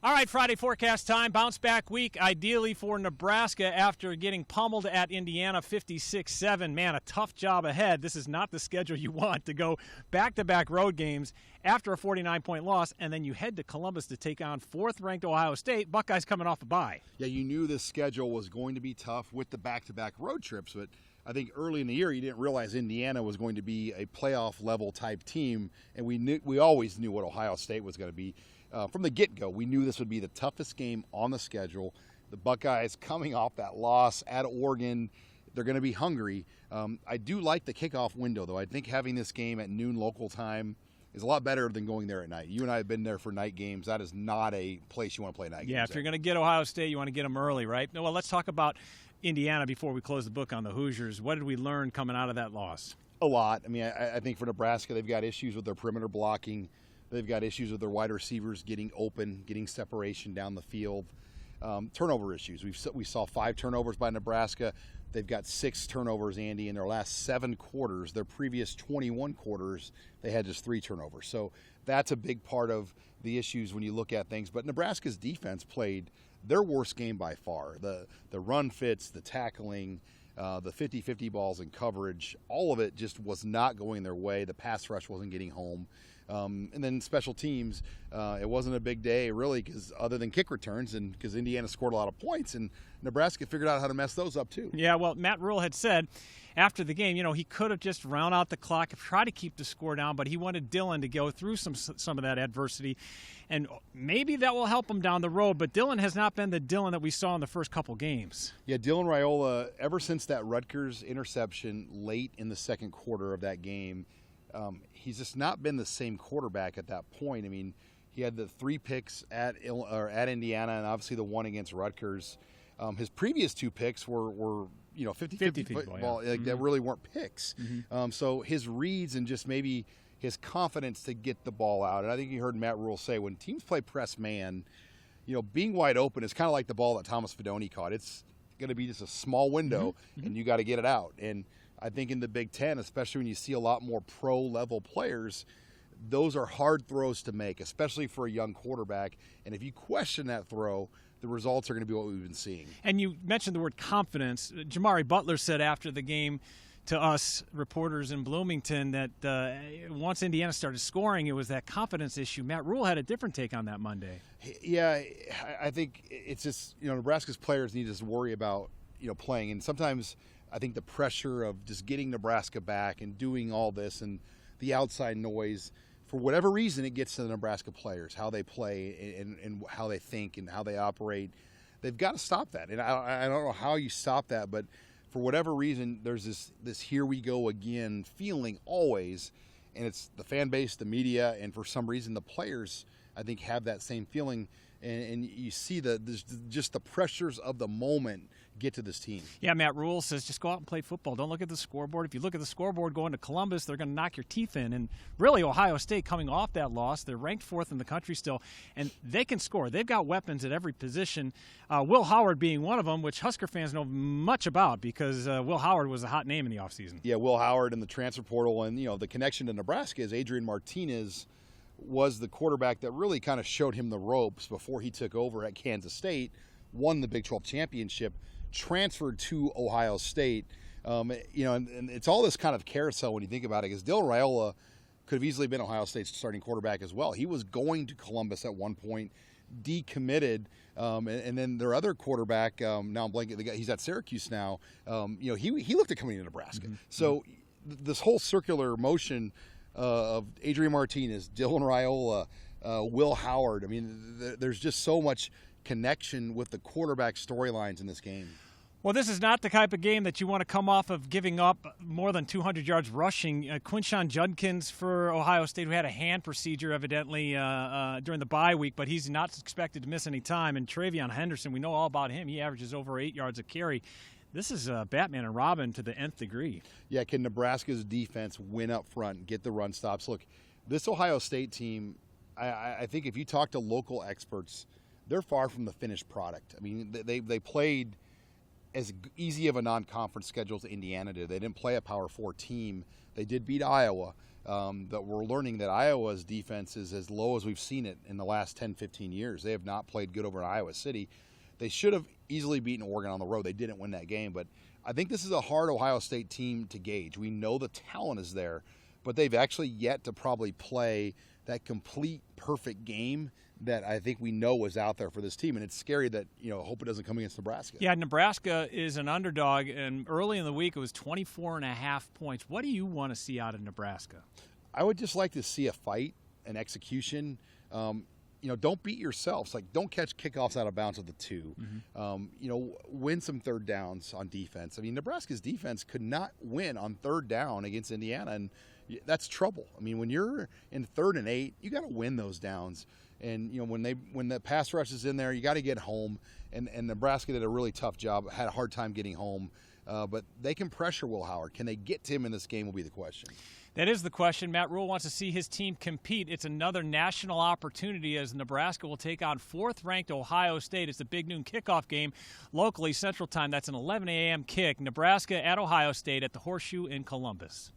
All right, Friday forecast time. Bounce back week, ideally for Nebraska after getting pummeled at Indiana 56-7. Man, a tough job ahead. This is not the schedule you want to go back-to-back road games after a 49-point loss, and then you head to Columbus to take on fourth-ranked Ohio State. Buckeyes coming off a bye. Yeah, you knew this schedule was going to be tough with the back-to-back road trips, but I think early in the year you didn't realize Indiana was going to be a playoff-level type team, and we always knew what Ohio State was going to be. From the get-go, we knew this would be the toughest game on the schedule. The Buckeyes coming off that loss at Oregon, they're going to be hungry. I do like the kickoff window, though. I think having this game at noon local time is a lot better than going there at night. You and I have been there for night games. That is not a place you want to play night games. Yeah, if you're going to get Ohio State, you want to get them early, right? Well, let's talk about Indiana before we close the book on the Hoosiers. What did we learn coming out of that loss? A lot. I mean, I think for Nebraska, they've got issues with their perimeter blocking. They've got issues with their wide receivers getting open, getting separation down the field. Turnover issues. We saw 5 turnovers by Nebraska. They've got 6 turnovers, Andy, in their last 7 quarters. Their previous 21 quarters, they had just 3 turnovers. So that's a big part of the issues when you look at things. But Nebraska's defense played their worst game by far. The run fits, the tackling, the 50-50 balls in coverage, all of it just was not going their way. The pass rush wasn't getting home. And then special teams, it wasn't a big day really, because other than kick returns, and because Indiana scored a lot of points, and Nebraska figured out how to mess those up too. Yeah, well, Matt Rule had said after the game, he could have just round out the clock, try to keep the score down, but he wanted Dillon to go through some of that adversity, and maybe that will help him down the road. But Dillon has not been the Dillon that we saw in the first couple games. Yeah, Dylan Raiola, ever since that Rutgers interception late in the second quarter of that game, he's just not been the same quarterback at that point. I mean, he had the 3 picks at Indiana, and obviously the one against Rutgers. His previous 2 picks were 50-50 football. Yeah. That really weren't picks. So his reads and just maybe his confidence to get the ball out. And I think you heard Matt Rule say when teams play press man, being wide open is kind of like the ball that Thomas Fidone caught. It's going to be just a small window, and you got to get it out. And I think in the Big Ten, especially when you see a lot more pro-level players, those are hard throws to make, especially for a young quarterback. And if you question that throw, the results are going to be what we've been seeing. And you mentioned the word confidence. Jamari Butler said after the game to us reporters in Bloomington that once Indiana started scoring, it was that confidence issue. Matt Rule had a different take on that Monday. Yeah, I think it's just, Nebraska's players need to worry about, playing. And sometimes I think the pressure of just getting Nebraska back and doing all this and the outside noise, for whatever reason, it gets to the Nebraska players, how they play and how they think and how they operate. They've got to stop that. And I don't know how you stop that, but for whatever reason, there's this here we go again feeling always. And it's the fan base, the media, and for some reason the players, I think, have that same feeling. And you see just the pressures of the moment get to this team. Yeah, Matt Rule says just go out and play football. Don't look at the scoreboard. If you look at the scoreboard going to Columbus, they're going to knock your teeth in. And really, Ohio State coming off that loss, they're ranked 4th in the country still, and they can score. They've got weapons at every position, Will Howard being one of them, which Husker fans know much about because Will Howard was a hot name in the offseason. Yeah, Will Howard in the transfer portal, and the connection to Nebraska is Adrian Martinez was the quarterback that really kind of showed him the ropes before he took over at Kansas State, won the Big 12 championship, transferred to Ohio State. And it's all this kind of carousel when you think about it, because Dylan Raiola could have easily been Ohio State's starting quarterback as well. He was going to Columbus at one point, decommitted, and then their other quarterback, now I'm blanking, he's at Syracuse now, he looked at coming to Nebraska. So this whole circular motion of Adrian Martinez, Dylan Raiola, Will Howard. I mean, there's just so much connection with the quarterback storylines in this game. Well, this is not the type of game that you want to come off of giving up more than 200 yards rushing. Quinshon Judkins for Ohio State, who had a hand procedure evidently during the bye week, but he's not expected to miss any time. And Travion Henderson, we know all about him. He averages over 8 yards a carry. This is Batman and Robin to the nth degree. Yeah, can Nebraska's defense win up front and get the run stops? Look, this Ohio State team, I think if you talk to local experts, they're far from the finished product. I mean, they played as easy of a non-conference schedule as Indiana did. They didn't play a Power 4 team. They did beat Iowa. that we're learning that Iowa's defense is as low as we've seen it in the last 10, 15 years. They have not played good over in Iowa City. They should have easily beaten Oregon on the road. They didn't win that game, but I think this is a hard Ohio State team to gauge. We know the talent is there, but they've actually yet to probably play that complete, perfect game that I think we know was out there for this team. And it's scary that, I hope it doesn't come against Nebraska. Yeah, Nebraska is an underdog, and early in the week it was 24.5 points. What do you want to see out of Nebraska? I would just like to see a fight, an execution. Don't beat yourselves. Like, don't catch kickoffs out of bounds at the 2. Win some third downs on defense. I mean, Nebraska's defense could not win on third down against Indiana, and that's trouble. I mean, when you're in 3rd and 8, you got to win those downs. And when the pass rush is in there, you got to get home. And Nebraska did a really tough job. Had a hard time getting home. But they can pressure Will Howard. Can they get to him in this game will be the question. That is the question. Matt Rule wants to see his team compete. It's another national opportunity as Nebraska will take on 4th-ranked Ohio State. It's the big noon kickoff game locally, Central Time. That's an 11 a.m. kick. Nebraska at Ohio State at the Horseshoe in Columbus.